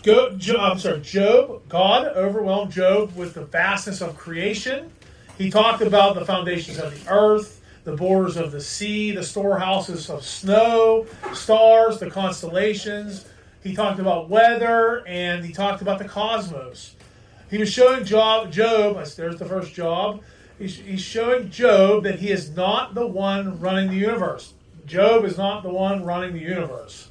Job, God overwhelmed Job with the vastness of creation. He talked about the foundations of the earth, the borders of the sea, the storehouses of snow, stars, the constellations. He talked about weather, and he talked about the cosmos. He was showing Job, there's the first Job. He's showing Job that he is not the one running the universe. Job is not the one running the universe.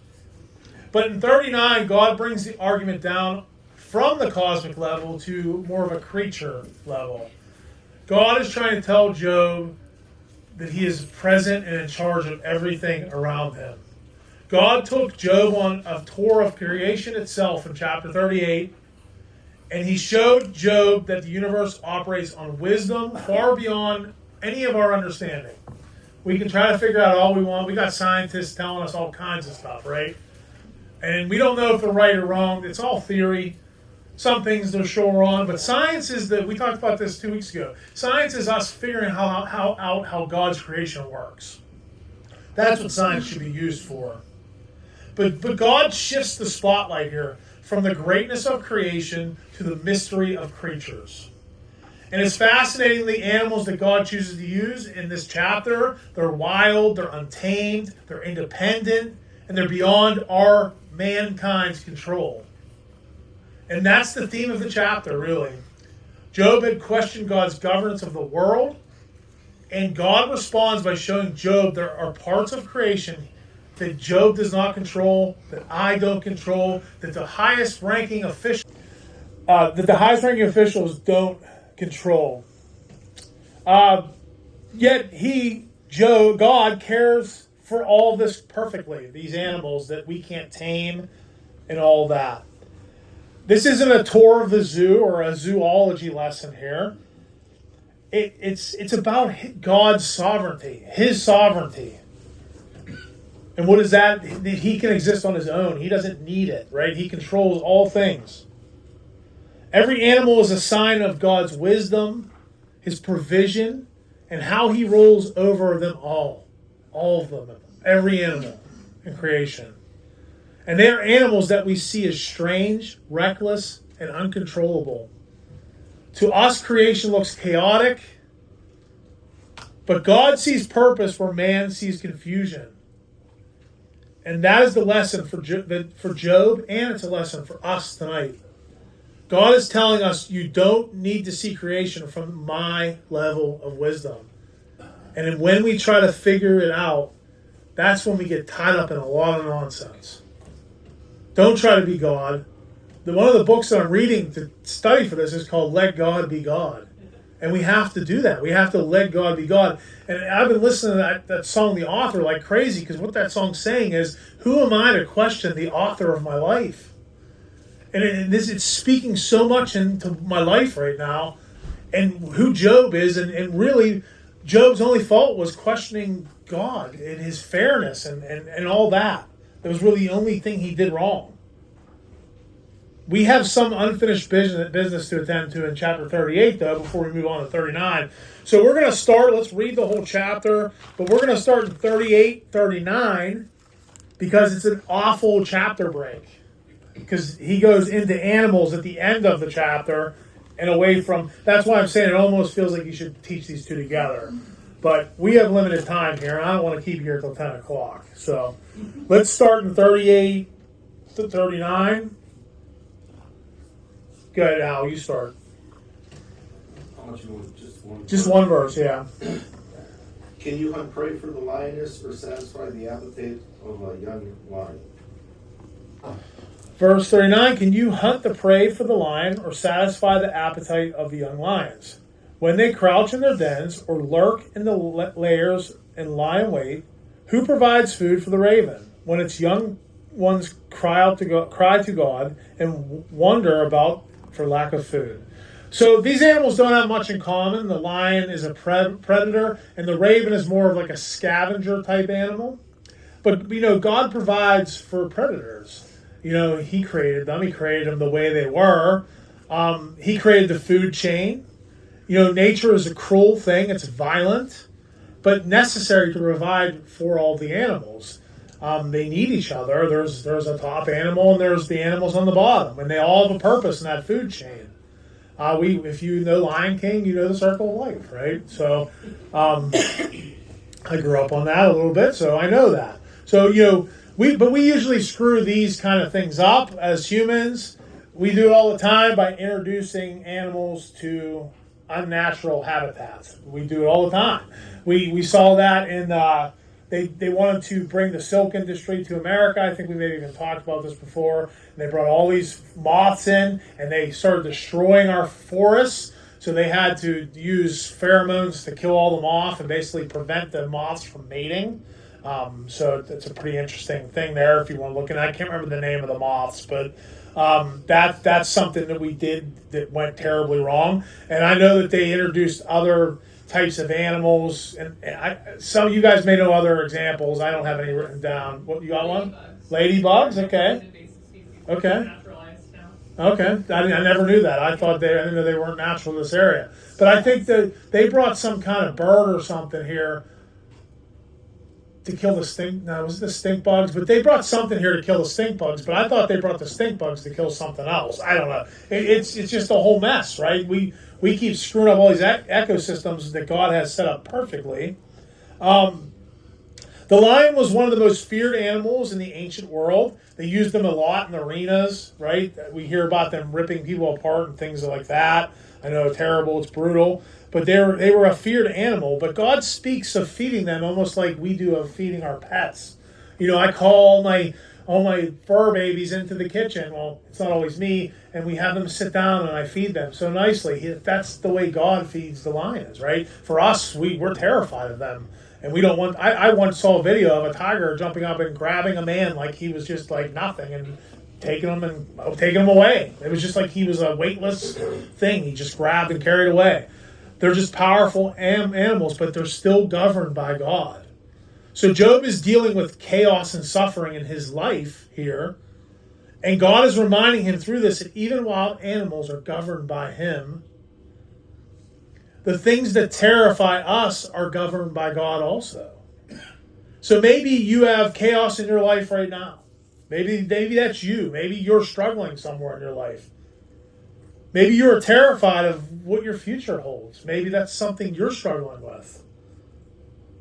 But in 39, God brings the argument down from the cosmic level to more of a creature level. God is trying to tell Job that he is present and in charge of everything around him. God took Job on a tour of creation itself in chapter 38, and he showed Job that the universe operates on wisdom far beyond any of our understanding. We can try to figure out all we want. We got scientists telling us all kinds of stuff, right? And we don't know if they're right or wrong. It's all theory. Some things they're sure on, but science is we talked about this 2 weeks ago. Science is us figuring out how God's creation works. That's what science should be used for. But God shifts the spotlight here from the greatness of creation to the mystery of creatures. And it's fascinating the animals that God chooses to use in this chapter. They're wild, they're untamed, they're independent, and they're beyond our mankind's control. And that's the theme of the chapter, really. Job had questioned God's governance of the world, and God responds by showing Job there are parts of creation that Job does not control, that I don't control, that the highest ranking officials don't control. Yet God cares for all this perfectly, these animals that we can't tame and all that. This isn't a tour of the zoo or a zoology lesson here. It's about God's sovereignty, his sovereignty. And what is that? He can exist on his own. He doesn't need it, right? He controls all things. Every animal is a sign of God's wisdom, his provision, and how he rules over them all. All of them. Every animal in creation. And they are animals that we see as strange, reckless, and uncontrollable. To us, creation looks chaotic, but God sees purpose where man sees confusion. And that is the lesson for Job, and it's a lesson for us tonight. God is telling us you don't need to see creation from my level of wisdom. And when we try to figure it out, that's when we get tied up in a lot of nonsense. Don't try to be God. One of the books that I'm reading to study for this is called Let God Be God. And we have to do that. We have to let God be God. And I've been listening to that song, The Author, like crazy, because what that song's saying is, who am I to question the author of my life? And it's speaking so much into my life right now, and who Job is, and really, Job's only fault was questioning God and his fairness and all that. That was really the only thing he did wrong. We have some unfinished business to attend to in chapter 38, though, before we move on to 39. So we're going to start, let's read the whole chapter, but we're going to start in 38, 39, because it's an awful chapter break. Because he goes into animals at the end of the chapter and away from, that's why I'm saying it almost feels like you should teach these two together. But we have limited time here, and I don't want to keep you here until 10 o'clock. So let's start in 38 to 39. Go ahead, Al, you start. How much you want? Just one verse, yeah. Can you hunt prey for the lioness or satisfy the appetite of a young lion? Verse 39, can you hunt the prey for the lion or satisfy the appetite of the young lions? When they crouch in their dens or lurk in the lairs and lie in wait, who provides food for the raven? When its young ones cry to God and wonder about for lack of food. So these animals don't have much in common. The lion is a predator, and the raven is more of like a scavenger type animal. But, God provides for predators. He created them. He created them the way they were. He created the food chain. Nature is a cruel thing. It's violent, but necessary to provide for all the animals. They need each other. There's a top animal and there's the animals on the bottom, and they all have a purpose in that food chain. If you know Lion King, you know the circle of life, right? So, I grew up on that a little bit, so I know that. So we usually screw these kind of things up as humans. We do it all the time by introducing animals to unnatural habitats. We do it all the time. We saw that in they wanted to bring the silk industry to America. I think we may have even talked about this before. And they brought all these moths in, and they started destroying our forests. So they had to use pheromones to kill all the moth and basically prevent the moths from mating. So it's a pretty interesting thing there if you want to look at it. I can't remember the name of the moths, but that's something that we did that went terribly wrong. And I know that they introduced other types of animals, and some of you guys may know other examples. I don't have any written down. What, you got one? Ladybugs. Okay. Okay. Okay. I never knew that. I didn't know they weren't natural in this area. But I think that they brought some kind of bird or something here to kill the stink. No, it was the stink bugs, but they brought something here to kill the stink bugs. But I thought they brought the stink bugs to kill something else. I don't know. It's just a whole mess, right? We keep screwing up all these ecosystems that God has set up perfectly. The lion was one of the most feared animals in the ancient world. They used them a lot in arenas, right? We hear about them ripping people apart and things like that. I know, terrible, it's brutal. But they were a feared animal. But God speaks of feeding them almost like we do of feeding our pets. I call all my fur babies into the kitchen. Well, it's not always me. And we have them sit down and I feed them so nicely. That's the way God feeds the lions, right? For us, we're terrified of them. And we don't want... I once saw a video of a tiger jumping up and grabbing a man like he was just like nothing and taking him away. It was just like he was a weightless thing. He just grabbed and carried away. They're just powerful animals, but they're still governed by God. So Job is dealing with chaos and suffering in his life here. And God is reminding him through this that even wild animals are governed by him. The things that terrify us are governed by God also. So maybe you have chaos in your life right now. Maybe that's you. Maybe you're struggling somewhere in your life. Maybe you're terrified of what your future holds. Maybe that's something you're struggling with.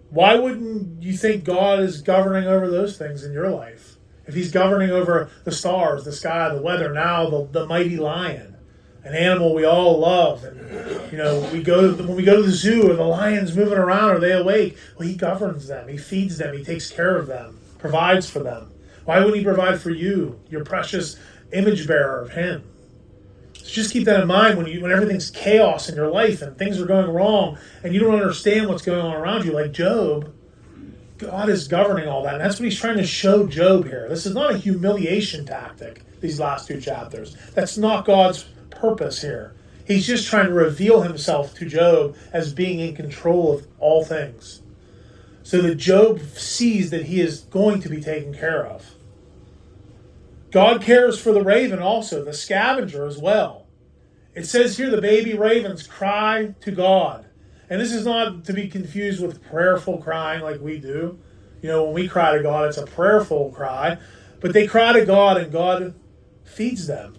Why wouldn't you think God is governing over those things in your life? If he's governing over the stars, the sky, the weather, now the mighty lion, an animal we all love. And when we go to the zoo, are the lions moving around? Are they awake? Well, he governs them. He feeds them. He takes care of them, provides for them. Why wouldn't he provide for you, your precious image bearer of him? So just keep that in mind when everything's chaos in your life and things are going wrong and you don't understand what's going on around you, like Job. God is governing all that. And that's what he's trying to show Job here. This is not a humiliation tactic, these last two chapters. That's not God's purpose here. He's just trying to reveal himself to Job as being in control of all things, so that Job sees that he is going to be taken care of. God cares for the raven also, the scavenger as well. It says here the baby ravens cry to God. And this is not to be confused with prayerful crying like we do. When we cry to God, it's a prayerful cry. But they cry to God and God feeds them.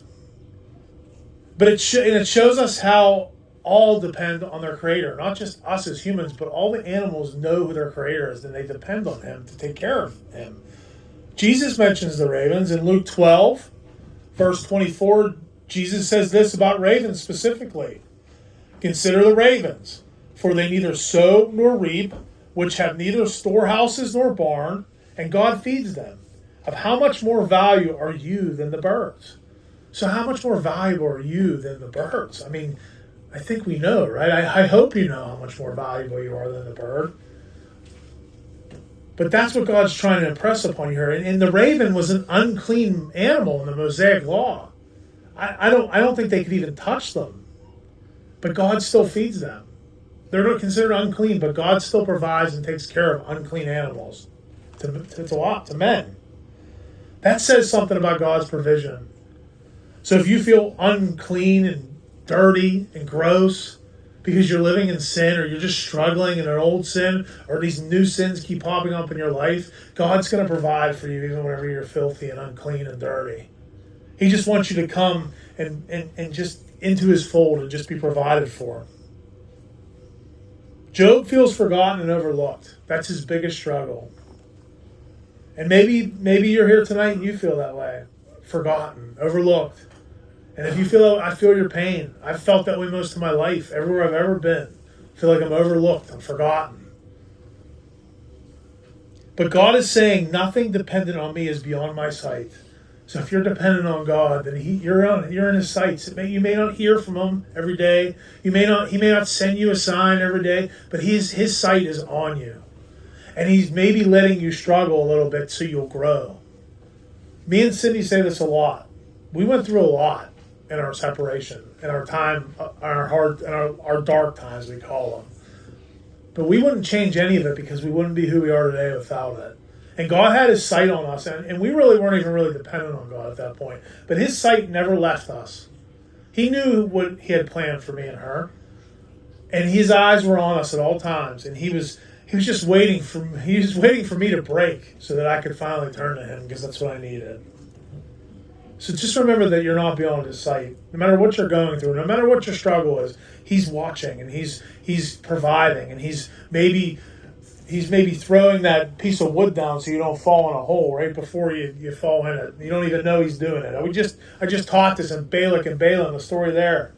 But it shows us how all depend on their Creator. Not just us as humans, but all the animals know who their Creator is and they depend on him to take care of him. Jesus mentions the ravens in Luke 12, verse 24. Jesus says this about ravens specifically. Consider the ravens, for they neither sow nor reap, which have neither storehouses nor barn, and God feeds them. Of how much more value are you than the birds? So how much more valuable are you than the birds? I think we know, right? I hope you know how much more valuable you are than the bird. But that's what God's trying to impress upon you here. And the raven was an unclean animal in the Mosaic law. I don't think they could even touch them. But God still feeds them. They're not considered unclean, but God still provides and takes care of unclean animals to men. That says something about God's provision. So if you feel unclean and dirty and gross, because you're living in sin, or you're just struggling in an old sin, or these new sins keep popping up in your life, God's going to provide for you even whenever you're filthy and unclean and dirty. He just wants you to come and just into his fold and just be provided for. Job feels forgotten and overlooked. That's his biggest struggle. And maybe you're here tonight and you feel that way. Forgotten, overlooked. And if you feel that, I feel your pain. I've felt that way most of my life, everywhere I've ever been. I feel like I'm overlooked, I'm forgotten. But God is saying nothing dependent on me is beyond my sight. So if you're dependent on God, then you're in his sights. You may not hear from him every day. He may not send you a sign every day, but his sight is on you. And he's maybe letting you struggle a little bit so you'll grow. Me and Cindy say this a lot. We went through a lot in our separation, in our time, our dark times, we call them. But we wouldn't change any of it because we wouldn't be who we are today without it. And God had his sight on us, and we really weren't even really dependent on God at that point. But his sight never left us. He knew what he had planned for me and her. And his eyes were on us at all times. And he was just waiting for me to break so that I could finally turn to him, because that's what I needed. So just remember that you're not beyond his sight. No matter what you're going through, no matter what your struggle is, he's watching and he's providing, and he's maybe throwing that piece of wood down so you don't fall in a hole right before you fall in it. You don't even know he's doing it. I just taught this in Balak and Balaam, the story there.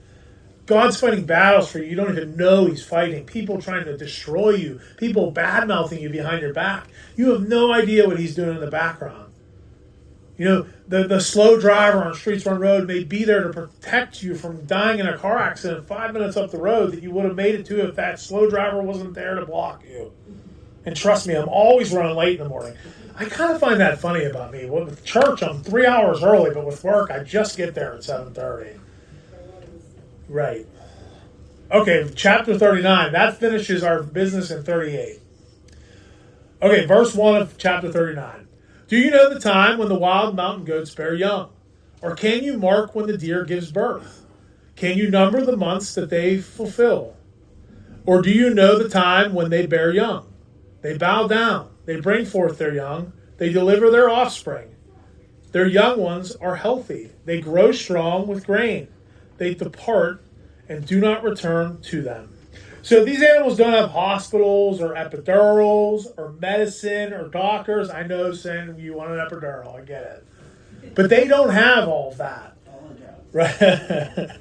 God's fighting battles for you. You don't even know he's fighting. People trying to destroy you. People bad-mouthing you behind your back. You have no idea what he's doing in the background. You know, the slow driver on Streets Run Road may be there to protect you from dying in a car accident 5 minutes up the road that you would have made it to if that slow driver wasn't there to block you. And trust me, I'm always running late in the morning. I kind of find that funny about me. With church, I'm 3 hours early, but with work, I just get there at 7:30. Right. Okay, chapter 39. That finishes our business in 38. Okay, verse 1 of chapter 39. Do you know the time when the wild mountain goats bear young? Or can you mark when the deer gives birth? Can you number the months that they fulfill? Or do you know the time when they bear young? They bow down, they bring forth their young, they deliver their offspring. Their young ones are healthy, they grow strong with grain. They depart and do not return to them. So these animals don't have hospitals or epidurals or medicine or doctors. I know saying you want an epidural, I get it. But they don't have all of that. Right?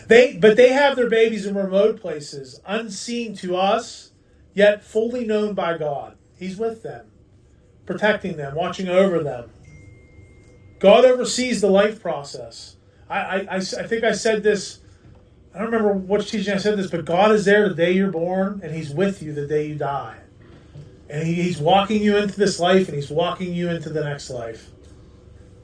But they have their babies in remote places, unseen to us, yet fully known by God. He's with them, protecting them, watching over them. God oversees the life process. I think I said this, I don't remember which teaching I said this, but God is there the day you're born, and he's with you the day you die. And he's walking you into this life, and he's walking you into the next life.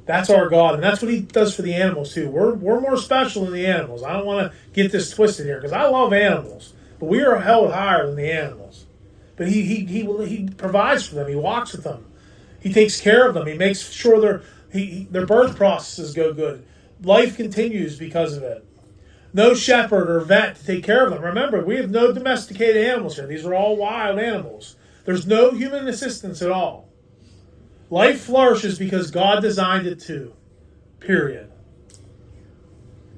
That's our God, and that's what he does for the animals too. We're more special than the animals. I don't want to get this twisted here, because I love animals, but we are held higher than the animals. But he provides for them. He walks with them. He takes care of them. He makes sure their birth processes go good. Life continues because of it. No shepherd or vet to take care of them. Remember, we have no domesticated animals here. These are all wild animals. There's no human assistance at all. Life flourishes because God designed it to. Period.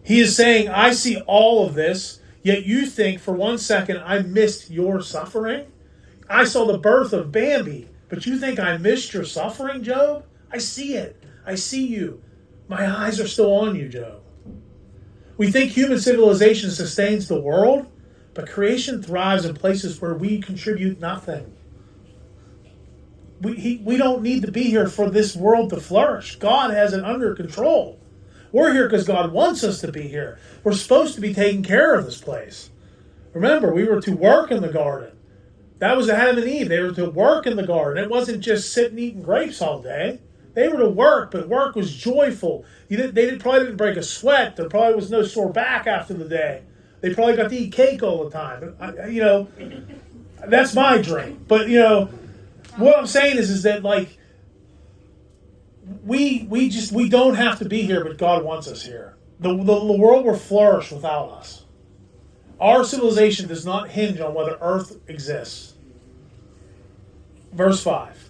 He is saying, I see all of this, yet you think for 1 second I missed your suffering? I saw the birth of Bambi, but you think I missed your suffering, Job? I see it. I see you. My eyes are still on you, Job. We think human civilization sustains the world, but creation thrives in places where we contribute nothing. We don't need to be here for this world to flourish. God has it under control. We're here because God wants us to be here. We're supposed to be taking care of this place. Remember, we were to work in the garden. That was Adam and Eve. They were to work in the garden. It wasn't just sitting eating grapes all day. They were to work, but work was joyful. They probably didn't break a sweat. There probably was no sore back after the day. They probably got to eat cake all the time. That's my dream. But, what I'm saying is that, like, we don't have to be here, but God wants us here. The world will flourish without us. Our civilization does not hinge on whether Earth exists. Verse 5.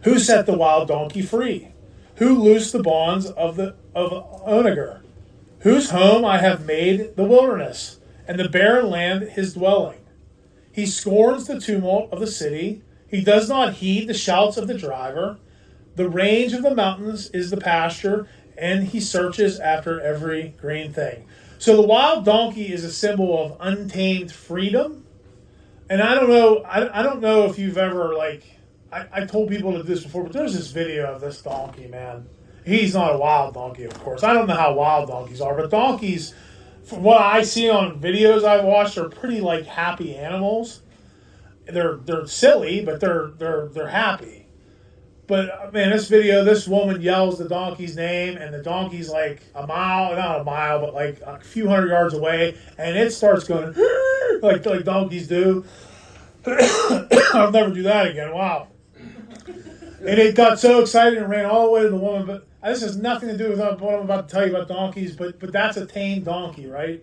Who set the wild donkey free? Who loosed the bonds of Onager? Whose home I have made the wilderness, and the barren land his dwelling. He scorns the tumult of the city. He does not heed the shouts of the driver. The range of the mountains is the pasture, and he searches after every green thing. So the wild donkey is a symbol of untamed freedom. And I don't know if you've ever, I told people to do this before, but there's this video of this donkey, man. He's not a wild donkey, of course. I don't know how wild donkeys are, but donkeys, from what I see on videos I've watched, are pretty happy animals. They're silly, but they're happy. But man, this video, this woman yells the donkey's name, and the donkey's not a mile, but a few hundred yards away, and it starts going like donkeys do. I'll never do that again. Wow. And it got so excited and ran all the way to the woman. But this has nothing to do with what I'm about to tell you about donkeys. But that's a tamed donkey, right?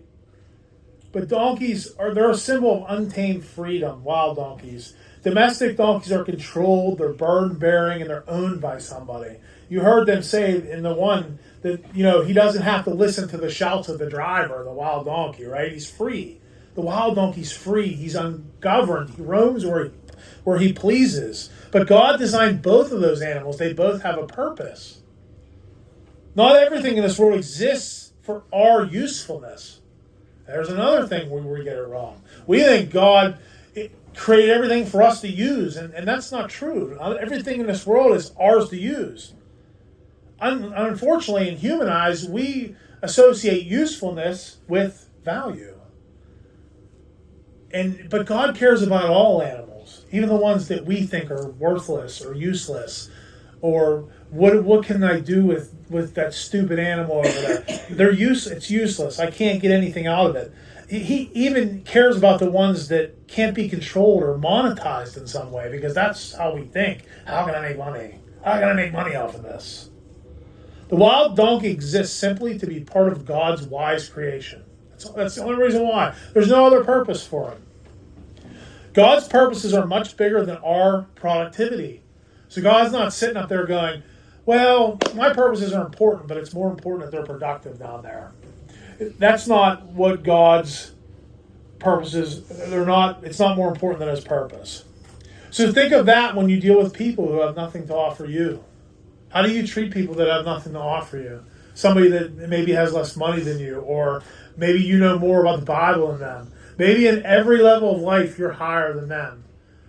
But donkeys they're a symbol of untamed freedom. Wild donkeys. Domestic donkeys are controlled. They're burden bearing, and they're owned by somebody. You heard them say in the one that he doesn't have to listen to the shouts of the driver, the wild donkey, right? He's free. The wild donkey's free. He's ungoverned. He roams where he pleases. But God designed both of those animals. They both have a purpose. Not everything in this world exists for our usefulness. There's another thing where we get it wrong. We think God created everything for us to use, and that's not true. Everything in this world is ours to use. Unfortunately, in human eyes, we associate usefulness with value. But God cares about all animals, even the ones that we think are worthless or useless, or what can I do with that stupid animal over there? It's useless. I can't get anything out of it. He even cares about the ones that can't be controlled or monetized in some way, because that's how we think. How can I make money? How can I make money off of this? The wild donkey exists simply to be part of God's wise creation. That's the only reason why. There's no other purpose for him. God's purposes are much bigger than our productivity. So God's not sitting up there going, well, my purposes are important, but it's more important that they're productive down there. That's not what God's purposes, it's not more important than his purpose. So think of that when you deal with people who have nothing to offer you. How do you treat people that have nothing to offer you? Somebody that maybe has less money than you, or maybe you know more about the Bible than them. Maybe in every level of life you're higher than them.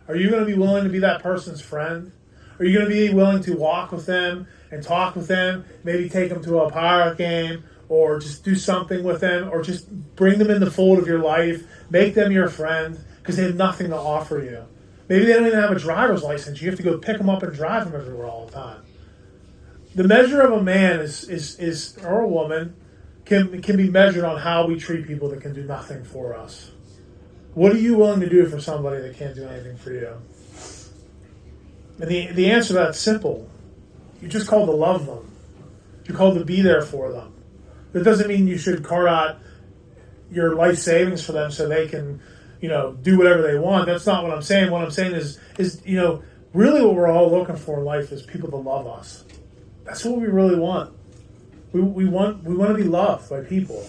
Are you going to be willing to be that person's friend? Are you going to be willing to walk with them and talk with them? Maybe take them to a pirate game, or just do something with them, or just bring them in the fold of your life, make them your friend, because they have nothing to offer you. Maybe they don't even have a driver's license. You have to go pick them up and drive them everywhere all the time. The measure of a man or a woman can be measured on how we treat people that can do nothing for us. What are you willing to do for somebody that can't do anything for you? And the answer to that's simple. You're just called to love them. You're called to be there for them. That doesn't mean you should carve out your life savings for them so they can, do whatever they want. That's not what I'm saying. What I'm saying is really what we're all looking for in life is people to love us. That's what we really want. We want to be loved by people.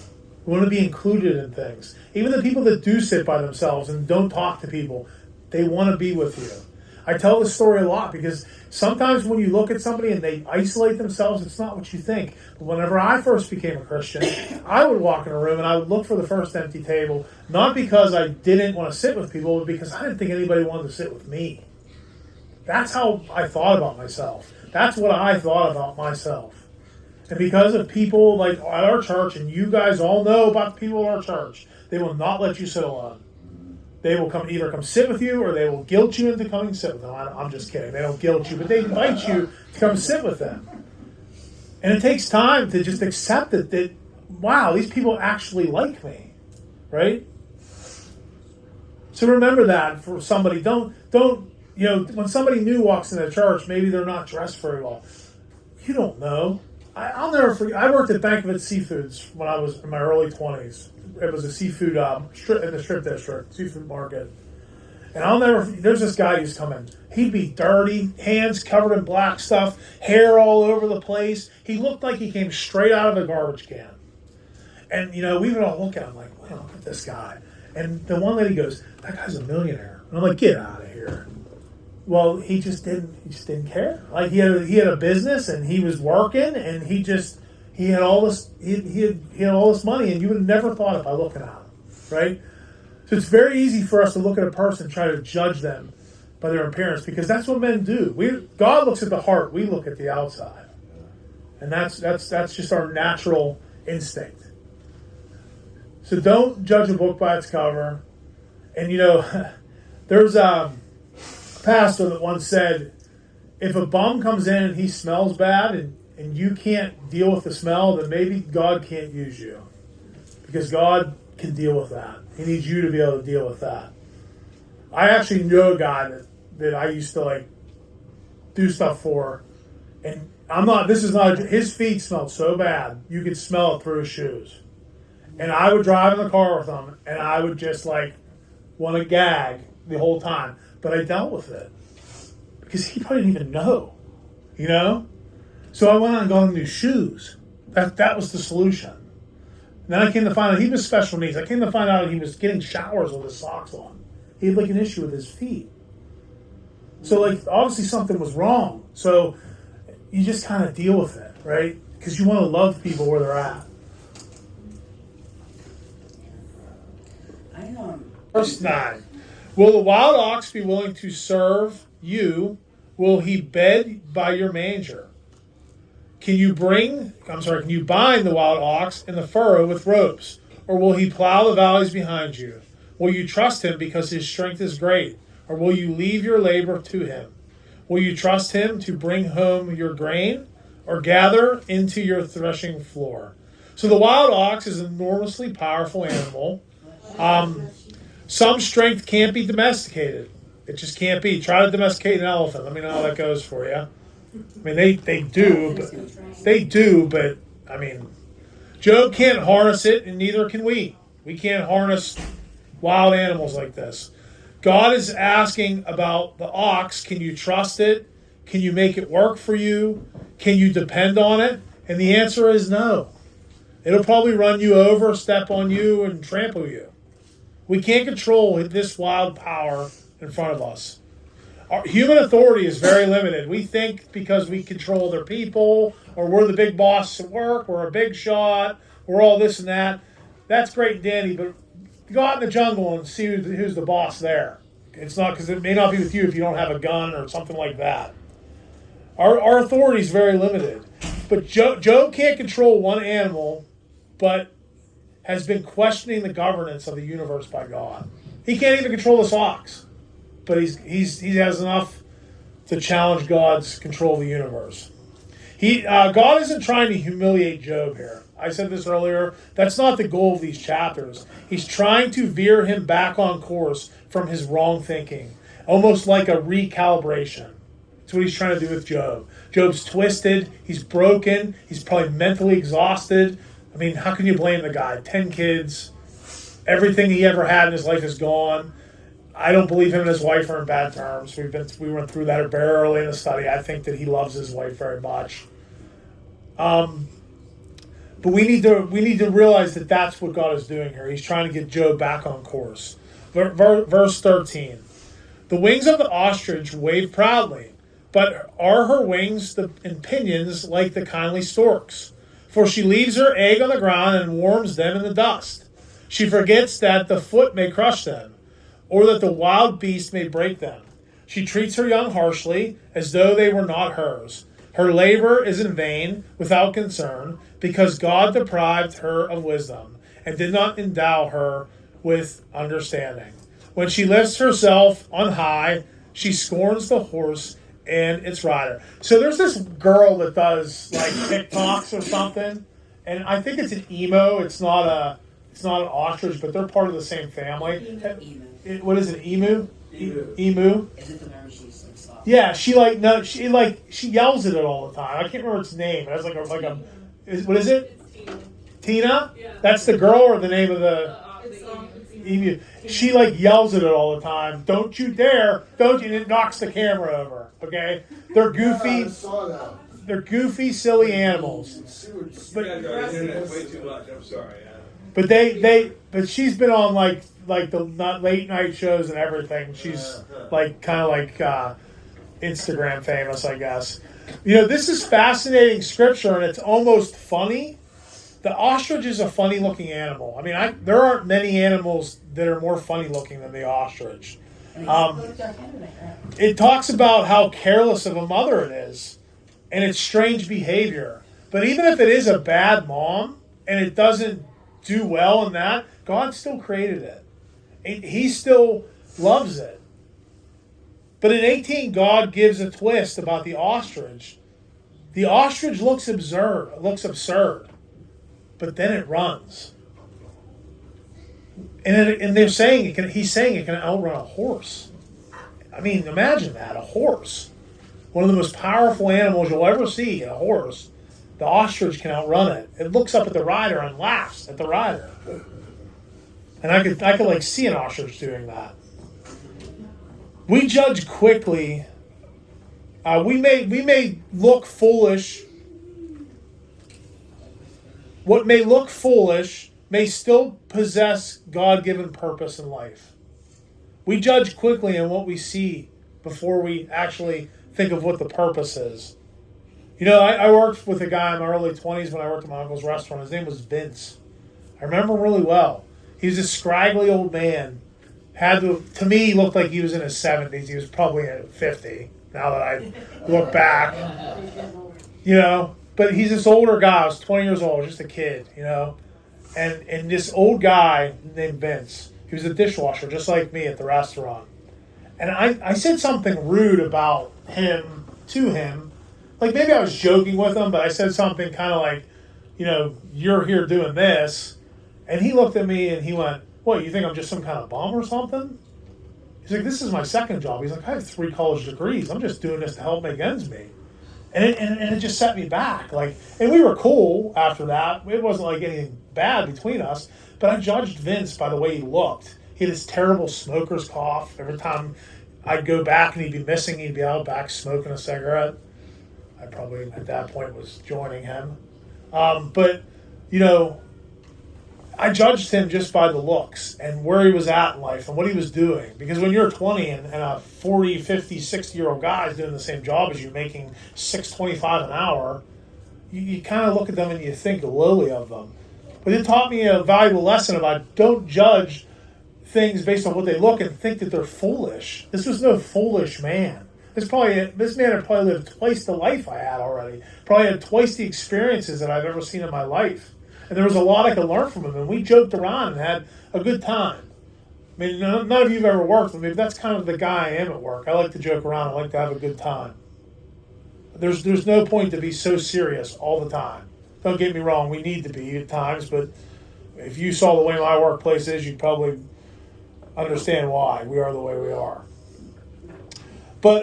We want to be included in things. Even the people that do sit by themselves and don't talk to people, they want to be with you. I tell this story a lot because sometimes when you look at somebody and they isolate themselves, it's not what you think. But whenever I first became a Christian, I would walk in a room and I would look for the first empty table, not because I didn't want to sit with people, but because I didn't think anybody wanted to sit with me. That's how I thought about myself. That's what I thought about myself. And because of people like at our church, and you guys all know about the people at our church, they will not let you sit alone. They will either come sit with you, or they will guilt you into coming sit with them. I'm just kidding. They don't guilt you, but they invite you to come sit with them. And it takes time to just accept it that, wow, these people actually like me, right? So remember that for somebody. Don't when somebody new walks into the church, maybe they're not dressed very well. You don't know. I'll never forget. I worked at Bank of Its Seafoods when I was in my early 20s. it was a seafood strip in the strip district, seafood market. And I'll never. There's this guy who's coming. He'd be dirty, hands covered in black stuff, hair all over the place. He looked like he came straight out of a garbage can. And we would all look at him like, "Wow, look at this guy." And the one lady goes, "That guy's a millionaire." And I'm like, "Get out of here." Well, he just didn't care. Like he had a business and he was working and he had all this he had all this money, and you would have never thought it by looking at him, right? So it's very easy for us to look at a person and try to judge them by their appearance, because that's what men do. God looks at the heart, we look at the outside, and that's just our natural instinct. So don't judge a book by its cover. And there's a pastor that once said, if a bum comes in and he smells bad and you can't deal with the smell, then maybe God can't use you, because God can deal with that. He needs you to be able to deal with that. I actually know a guy that I used to do stuff for, and his feet smelled so bad you could smell it through his shoes. And I would drive in the car with him, and I would just want to gag the whole time. But I dealt with it because he probably didn't even know, So I went on and got him new shoes. That was the solution. And then I came to find out he was special needs. I came to find out he was getting showers with his socks on. He had an issue with his feet. So obviously something was wrong. So you just kind of deal with it, right? Because you want to love people where they're at. Verse 9. Will the wild ox be willing to serve you? Will he bed by your manger? Can you bind the wild ox in the furrow with ropes? Or will he plow the valleys behind you? Will you trust him because his strength is great? Or will you leave your labor to him? Will you trust him to bring home your grain or gather into your threshing floor? So the wild ox is an enormously powerful animal. Some strength can't be domesticated. It just can't be. Try to domesticate an elephant. Let me know how that goes for you. I mean, they do, but I mean, Job can't harness it, and neither can we. We can't harness wild animals like this. God is asking about the ox. Can you trust it? Can you make it work for you? Can you depend on it? And the answer is no. It'll probably run you over, step on you, and trample you. We can't control this wild power in front of us. Our human authority is very limited. We think because we control other people, or we're the big boss at work, we're a big shot, we're all this and that. That's great and dandy, but go out in the jungle and see who's the boss there. It's not, because it may not be with you if you don't have a gun or something like that. Our authority is very limited. But Job can't control one animal, but has been questioning the governance of the universe by God. He can't even control this ox, but he has enough to challenge God's control of the universe. God isn't trying to humiliate Job here. I said this earlier. That's not the goal of these chapters. He's trying to veer him back on course from his wrong thinking, almost like a recalibration. That's what he's trying to do with Job. Job's twisted. He's broken. He's probably mentally exhausted. I mean, how can you blame the guy? 10 kids. Everything he ever had in his life is gone. I don't believe him and his wife are in bad terms. We went through that very early in the study. I think that he loves his wife very much. But we need to realize that that's what God is doing here. He's trying to get Job back on course. Verse 13. The wings of the ostrich wave proudly, but are her wings and pinions like the kindly storks? For she leaves her egg on the ground and warms them in the dust. She forgets that the foot may crush them, or that the wild beast may break them. She treats her young harshly, as though they were not hers. Her labor is in vain, without concern, because God deprived her of wisdom, and did not endow her with understanding. When she lifts herself on high, she scorns the horse and its rider. So there's this girl that does TikToks or something, and I think it's an emo. It's not an ostrich, but they're part of the same family. Emu. What is it? Emu? Emu. Is it the one she's soft? Yeah, she yells at it all the time. I can't remember its name. It has what is it? Tina? Yeah. That's the girl or the name of the It's emu? She like yells at it all the time. Don't you dare! Don't you? And it knocks the camera over. Okay, they're Yeah, I goofy. saw that. They're goofy, silly animals. But You guys are on the internet way too much. I'm sorry. But but she's been on like the late night shows and everything. She's like kind of like Instagram famous, I guess. You know, this is fascinating scripture, and it's almost funny. The ostrich is a funny looking animal. I mean, there aren't many animals that are more funny looking than the ostrich. It talks about how careless of a mother it is, and its strange behavior. But even if it is a bad mom and it doesn't do well in that, God still created it. He still loves it. But in 18, God gives a twist about the ostrich. The ostrich looks absurd, but then it runs. And they're saying he's saying it can outrun a horse. I mean, imagine that, a horse. One of the most powerful animals you'll ever see, a horse. The ostrich can outrun it. It looks up at the rider and laughs at the rider. And I could like see an ostrich doing that. We judge quickly. We may look foolish. What may look foolish may still possess God-given purpose in life. We judge quickly on what we see before we actually think of what the purpose is. You know, I worked with a guy in my early 20s when I worked at my uncle's restaurant. His name was Vince. I remember him really well. He was a scraggly old man. To me, he looked like he was in his 70s. He was probably at 50, now that I look back. You know, but he's this older guy. I was 20 years old, just a kid, you know. And this old guy named Vince, he was a dishwasher, just like me at the restaurant. And I said something rude about him to him. Like, maybe I was joking with him, but I said something kind of like, you know, you're here doing this. And he looked at me and he went, what, you think I'm just some kind of bum or something? He's like, this is my second job. He's like, I have 3 college degrees. I'm just doing this to help make ends meet. And it just set me back. Like, and we were cool after that. It wasn't like anything bad between us. But I judged Vince by the way he looked. He had this terrible smoker's cough. Every time I'd go back and he'd be missing, he'd be out back smoking a cigarette. I probably at that point was joining him. But, you know, I judged him just by the looks and where he was at in life and what he was doing. Because when you're 20 and a 40, 50, 60-year-old guy is doing the same job as you, making $6.25 an hour, you kind of look at them and you think lowly of them. But it taught me a valuable lesson about don't judge things based on what they look and think that they're foolish. This was no foolish man. This man had probably lived twice the life I had already. Probably had twice the experiences that I've ever seen in my life. And there was a lot I could learn from him. And we joked around and had a good time. I mean, none of you have ever worked with me, but that's kind of the guy I am at work. I like to joke around. I like to have a good time. There's no point to be so serious all the time. Don't get me wrong. We need to be at times. But if you saw the way my workplace is, you'd probably understand why we are the way we are. But,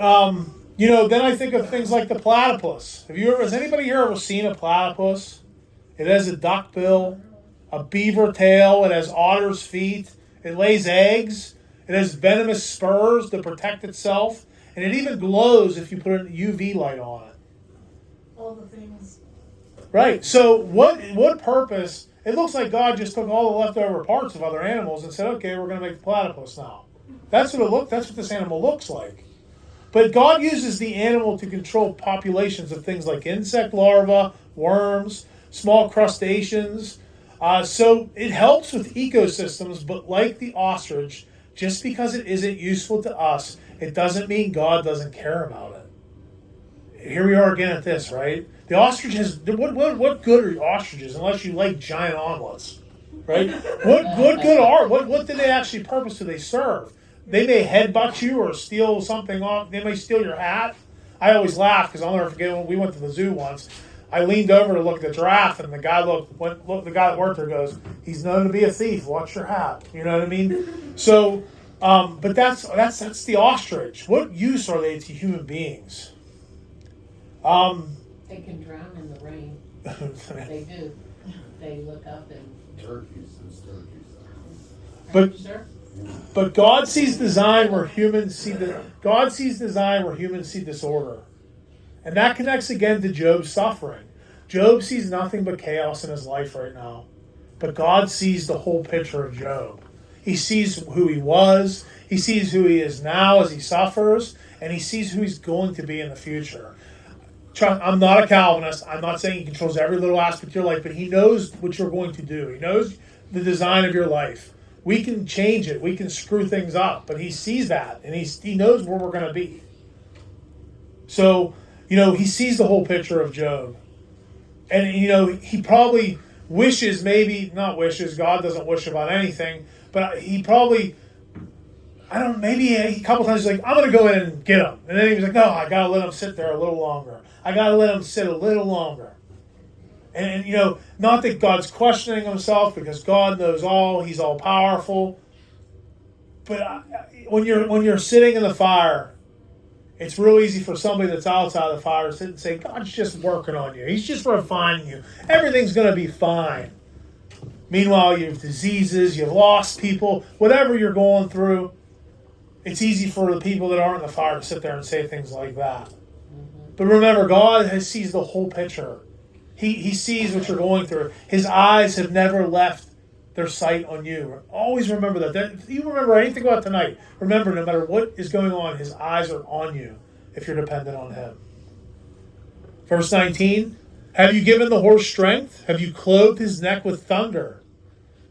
you know, then I think of things like the platypus. Has anybody here ever seen a platypus? It has a duck bill, a beaver tail, it has otter's feet, it lays eggs, it has venomous spurs to protect itself, and it even glows if you put an UV light on it. All the things. Right, so what purpose? It looks like God just took all the leftover parts of other animals and said, okay, we're going to make the platypus now. That's what this animal looks like. But God uses the animal to control populations of things like insect larvae, worms, small crustaceans. So it helps with ecosystems, but like the ostrich, just because it isn't useful to us, it doesn't mean God doesn't care about it. Here we are again at this, right? The ostrich has, what good are ostriches unless you like giant omelets, right? What do they actually purpose do they serve? They may headbutt you or steal something off. They may steal your hat. I always laugh because I'll never forget when we went to the zoo once. I leaned over to look at the giraffe, and the guy the guy that worked there goes, "He's known to be a thief. Watch your hat." You know what I mean? So, but that's the ostrich. What use are they to human beings? They can drown in the rain. They do. they look up and. Turkeys, those turkeys. But Sir? but God sees design where humans see disorder. And that connects again to Job's suffering. Job sees nothing but chaos in his life right now. But God sees the whole picture of Job. He sees who he was, he sees who he is now as he suffers, and he sees who he's going to be in the future. I'm not a Calvinist. I'm not saying he controls every little aspect of your life, but he knows what you're going to do. He knows the design of your life. We can change it. We can screw things up, but he sees that, and he knows where we're going to be. So, he sees the whole picture of Job. And, he probably wishes, God doesn't wish about anything, but he probably, maybe a couple times he's like, I'm going to go in and get him. And then he was like, no, I got to let him sit there a little longer. I got to let him sit a little longer. And not that God's questioning himself, because God knows all, he's all powerful. But when you're sitting in the fire, it's real easy for somebody that's outside the fire to sit and say, God's just working on you. He's just refining you. Everything's going to be fine. Meanwhile, you have diseases, you've lost people, whatever you're going through, it's easy for the people that aren't in the fire to sit there and say things like that. But remember, God sees the whole picture. He sees what you're going through. His eyes have never left their sight on you. Always remember that. If you remember anything about tonight, remember, no matter what is going on, his eyes are on you if you're dependent on him. Verse 19, have you given the horse strength? Have you clothed his neck with thunder?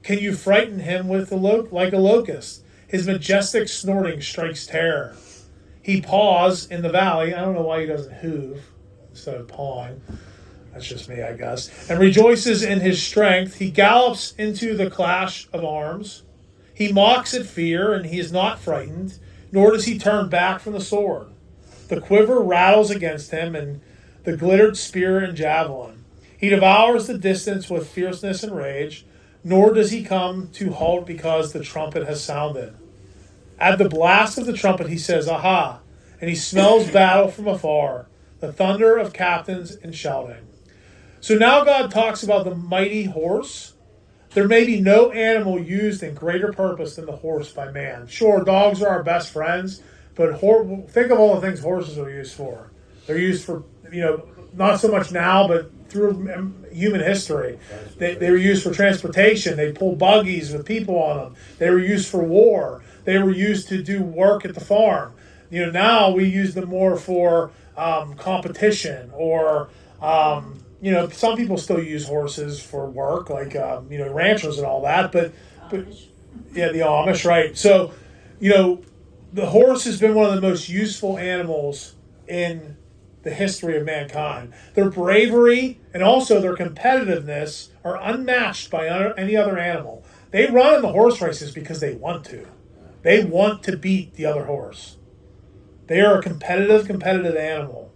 Can you frighten him with like a locust? His majestic snorting strikes terror. He paws in the valley. I don't know why he doesn't hoof instead of pawing. That's just me, I guess. And rejoices in his strength. He gallops into the clash of arms. He mocks at fear, and he is not frightened, nor does he turn back from the sword. The quiver rattles against him, and the glittered spear and javelin. He devours the distance with fierceness and rage, nor does he come to halt because the trumpet has sounded. At the blast of the trumpet, he says, aha, and he smells battle from afar, the thunder of captains and shouting. So now God talks about the mighty horse. There may be no animal used in greater purpose than the horse by man. Sure, dogs are our best friends, but think of all the things horses are used for. They're used for, not so much now, but through human history. They were used for transportation. They pulled buggies with people on them. They were used for war. They were used to do work at the farm. Now we use them more for competition or... some people still use horses for work, like, ranchers and all that, but yeah, the Amish, right. So, the horse has been one of the most useful animals in the history of mankind. Their bravery and also their competitiveness are unmatched by any other animal. They run in the horse races because they want to. They want to beat the other horse. They are a competitive animal.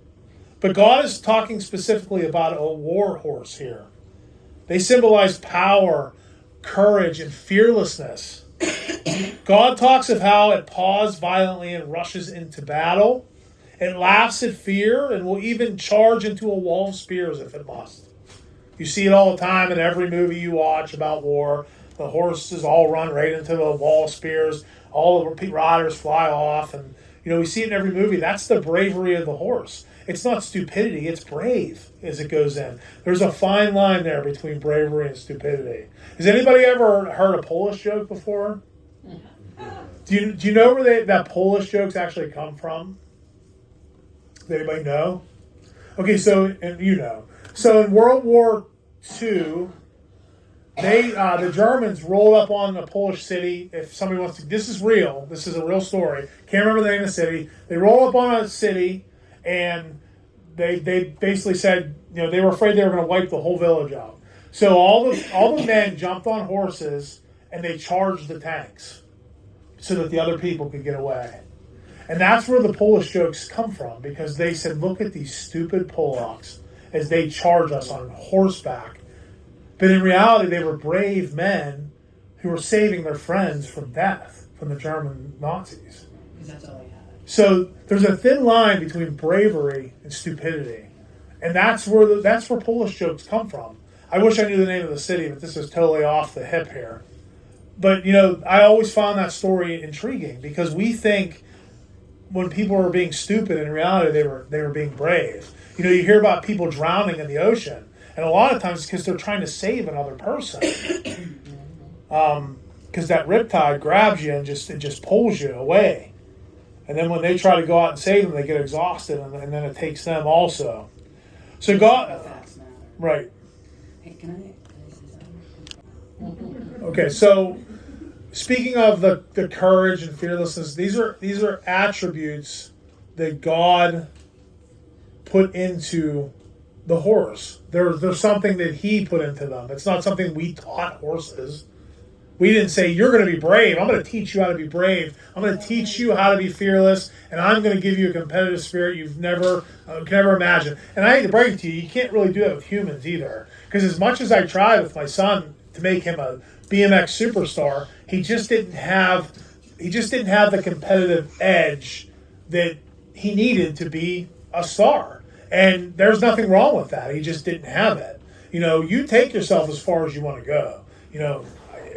But God is talking specifically about a war horse here. They symbolize power, courage, and fearlessness. God talks of how it paws violently and rushes into battle. It laughs at fear and will even charge into a wall of spears if it must. You see it all the time in every movie you watch about war. The horses all run right into the wall of spears. All the riders fly off. And, we see it in every movie. That's the bravery of the horse. It's not stupidity, it's brave as it goes in. There's a fine line there between bravery and stupidity. Has anybody ever heard a Polish joke before? Do you know where that Polish jokes actually come from? Does anybody know? Okay, so So in World War II, the Germans rolled up on a Polish city. If somebody wants to, this is real. This is a real story. Can't remember the name of the city. They roll up on a city. And they basically said, they were afraid they were going to wipe the whole village out. So all the men jumped on horses and they charged the tanks so that the other people could get away. And that's where the Polish jokes come from, because they said, look at these stupid Polacks as they charge us on horseback. But in reality, they were brave men who were saving their friends from death, from the German Nazis. That's all I had. So there's a thin line between bravery and stupidity, and that's where Polish jokes come from. I wish I knew the name of the city, but this is totally off the hip here. But I always found that story intriguing because we think when people were being stupid, in reality they were being brave. You hear about people drowning in the ocean, and a lot of times it's because they're trying to save another person. Because that riptide grabs you and it just pulls you away, and then when they try to go out and save them, they get exhausted, and then it takes them also. So God, Facts matter. right? Hey, can I say something? Okay, so speaking of the courage and fearlessness, these are attributes that God put into the horse. There's something that He put into them. It's not something we taught horses. We didn't say, you're going to be brave. I'm going to teach you how to be brave. I'm going to teach you how to be fearless, and I'm going to give you a competitive spirit you've never can never imagine. And I hate to break it to you, you can't really do that with humans either. Because as much as I tried with my son to make him a BMX superstar, he just didn't have the competitive edge that he needed to be a star. And there's nothing wrong with that. He just didn't have it. You take yourself as far as you want to go.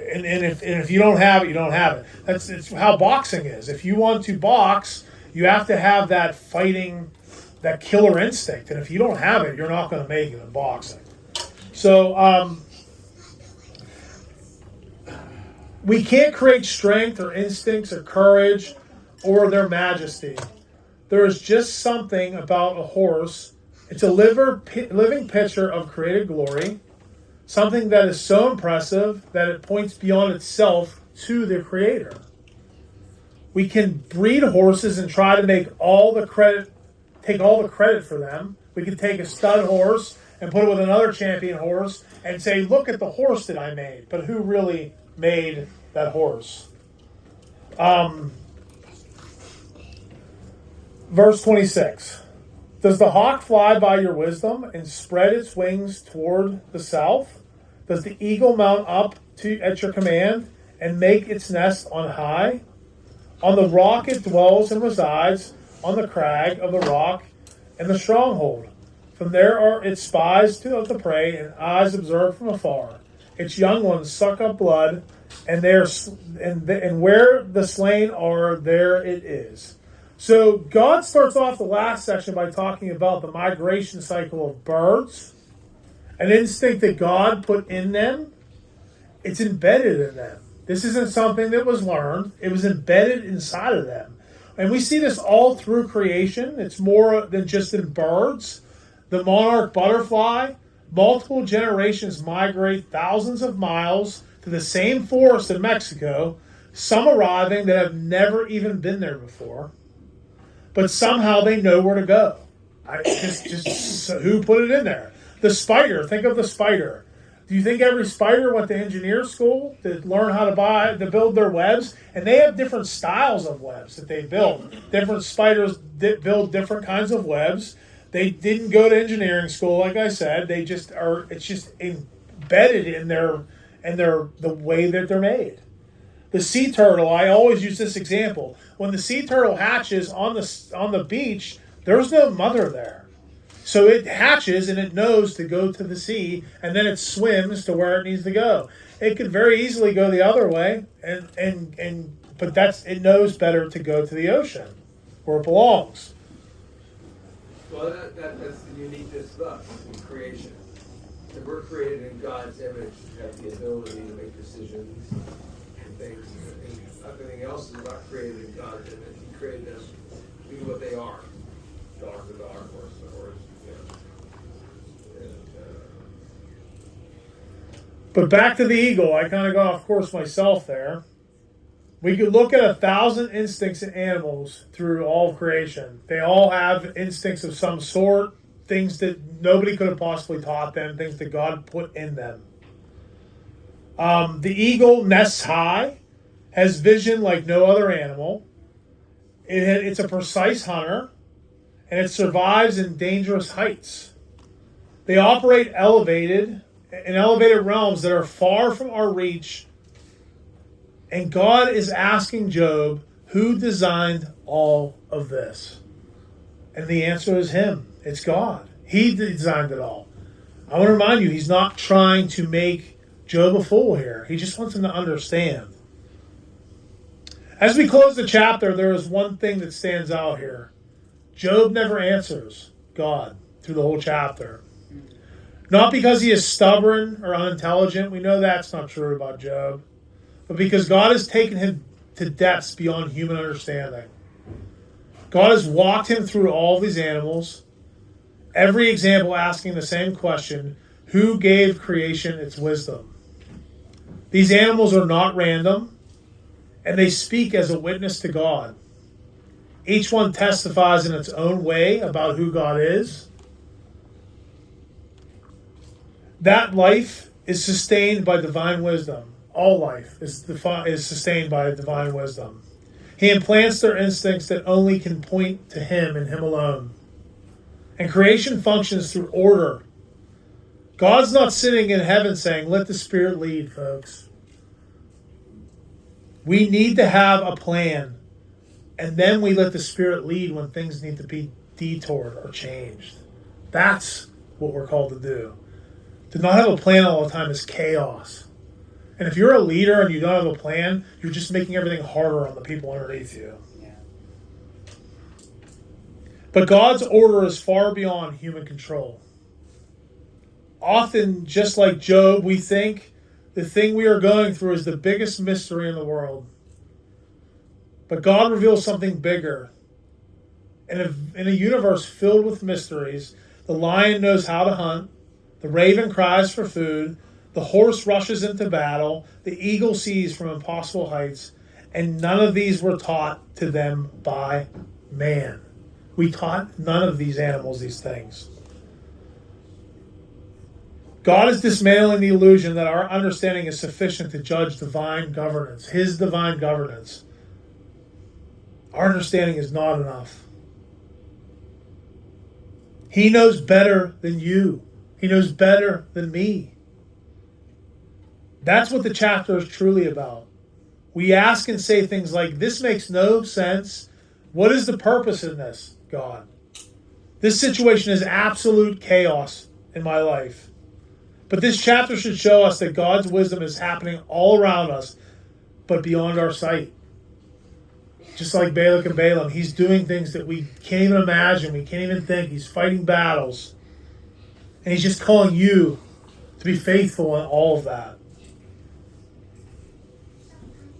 And if you don't have it, you don't have it. It's how boxing is. If you want to box, you have to have that fighting, that killer instinct. And if you don't have it, you're not going to make it in boxing. So we can't create strength or instincts or courage or their majesty. There is just something about a horse. It's a living picture of created glory. Something that is so impressive that it points beyond itself to the Creator. We can breed horses and try to take all the credit for them. We can take a stud horse and put it with another champion horse and say, look at the horse that I made. But who really made that horse? Verse 26. Does the hawk fly by your wisdom and spread its wings toward the south? Does the eagle mount up at your command and make its nest on high? On the rock it dwells and resides, on the crag of the rock and the stronghold. From there are its spies of the prey and eyes observe from afar. Its young ones suck up blood, and where the slain are, there it is. So God starts off the last section by talking about the migration cycle of birds, an instinct that God put in them. It's embedded in them. This isn't something that was learned. It was embedded inside of them. And we see this all through creation. It's more than just in birds. The monarch butterfly, multiple generations migrate thousands of miles to the same forest in Mexico, some arriving that have never even been there before. But somehow they know where to go. Who put it in there? The spider. Think of the spider. Do you think every spider went to engineer school to learn how to build their webs? And they have different styles of webs that they build. Different spiders build different kinds of webs. They didn't go to engineering school, like I said. They just are. It's just embedded in the way that they're made. The sea turtle, I always use this example. When the sea turtle hatches on the beach, there's no mother there. So it hatches and it knows to go to the sea, and then it swims to where it needs to go. It could very easily go the other way, but it knows better to go to the ocean, where it belongs. Well, that's the uniqueness of us in creation. And we're created in God's image to have the ability to make decisions and things. And everything else is not created in God's image. He created them to be what they are. Dog, the dog, horse, the horse. But back to the eagle, I kind of got off course myself there. We could look at 1,000 instincts in animals through all of creation. They all have instincts of some sort, things that nobody could have possibly taught them, things that God put in them. The eagle nests high, has vision like no other animal. It's a precise hunter, and it survives in dangerous heights. They operate in elevated realms that are far from our reach. And God is asking Job, who designed all of this? And the answer is Him. It's God. He designed it all. I want to remind you, he's not trying to make Job a fool here. He just wants him to understand. As we close the chapter, there is one thing that stands out here. Job never answers God through the whole chapter. Not because he is stubborn or unintelligent. We know that's not true about Job. But because God has taken him to depths beyond human understanding. God has walked him through all these animals. Every example asking the same question, who gave creation its wisdom? These animals are not random, and they speak as a witness to God. Each one testifies in its own way about who God is. That life is sustained by divine wisdom. All life is sustained by divine wisdom. He implants their instincts that only can point to him and him alone. And creation functions through order. God's not sitting in heaven saying, let the Spirit lead, folks. We need to have a plan. And then we let the Spirit lead when things need to be detoured or changed. That's what we're called to do. To not have a plan all the time is chaos. And if you're a leader and you don't have a plan, you're just making everything harder on the people underneath you. Yeah. But God's order is far beyond human control. Often, just like Job, we think the thing we are going through is the biggest mystery in the world. But God reveals something bigger. In a universe filled with mysteries, the lion knows how to hunt, the raven cries for food, the horse rushes into battle, the eagle sees from impossible heights, and none of these were taught to them by man. We taught none of these animals these things. God is dismantling the illusion that our understanding is sufficient to judge divine governance, his divine governance. Our understanding is not enough. He knows better than you. He knows better than me. That's what the chapter is truly about. We ask and say things like, this makes no sense. What is the purpose in this, God? This situation is absolute chaos in my life. But this chapter should show us that God's wisdom is happening all around us, but beyond our sight. Just like Balak and Balaam, he's doing things that we can't even imagine, we can't even think. He's fighting battles. And he's just calling you to be faithful in all of that.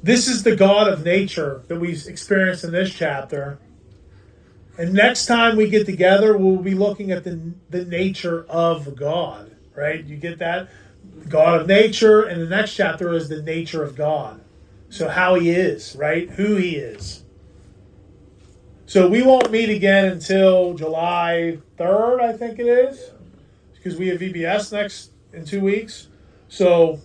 This is the God of nature that we experience in this chapter. And next time we get together, we'll be looking at the nature of God. Right? You get that? God of nature, and the next chapter is the nature of God. So how he is, right? Who he is. So we won't meet again until July 3rd, I think it is. Because we have VBS in 2 weeks. So